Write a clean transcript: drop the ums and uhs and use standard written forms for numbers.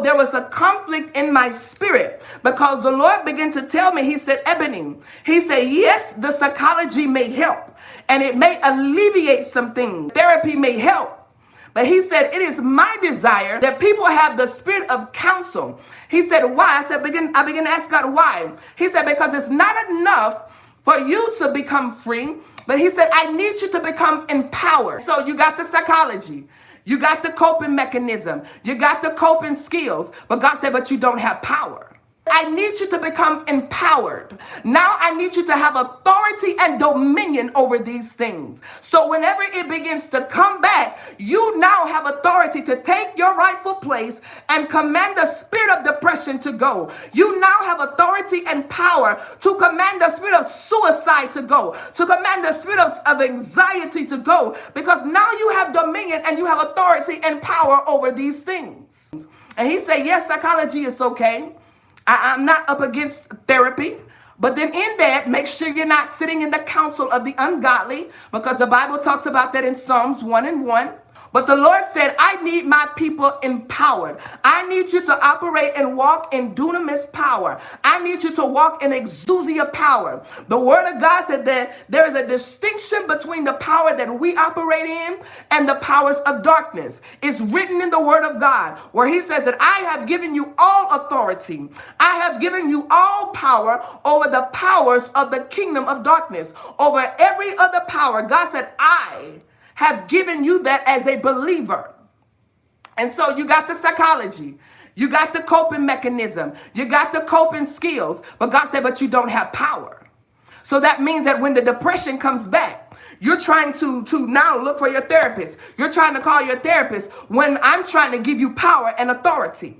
There was a conflict in my spirit because the Lord began to tell me, he said, Ebony, he said, yes, the psychology may help and it may alleviate some things. Therapy may help. But he said, it is my desire that people have the spirit of counsel. He said, why? I began to ask God, why? He said, because it's not enough for you to become free, but he said, I need you to become empowered. So you got the psychology, you got the coping mechanism, you got the coping skills, but God said, but you don't have power. I need you to become empowered. Now I need you to have authority and dominion over these things. So whenever it begins to come back, you now have authority to take your rightful place and command the spirit of depression to go. You now have authority and power to command the spirit of suicide to go, to command the spirit of anxiety to go, because now you have dominion and you have authority and power over these things. And he said, yes, psychology is okay. I'm not up against therapy, but then in that, make sure you're not sitting in the counsel of the ungodly, because the Bible talks about that in Psalms 1:1. But the Lord said, I need my people empowered. I need you to operate and walk in dunamis power. I need you to walk in exousia power. The word of God said that there is a distinction between the power that we operate in and the powers of darkness. It's written in the word of God where he says that I have given you all authority. I have given you all power over the powers of the kingdom of darkness. Over every other power, God said, I have given you that as a believer. And so you got the psychology, you got the coping mechanism, you got the coping skills, but God said, but you don't have power. So that means that when the depression comes back, you're trying to now look for your therapist. You're trying to call your therapist when I'm trying to give you power and authority.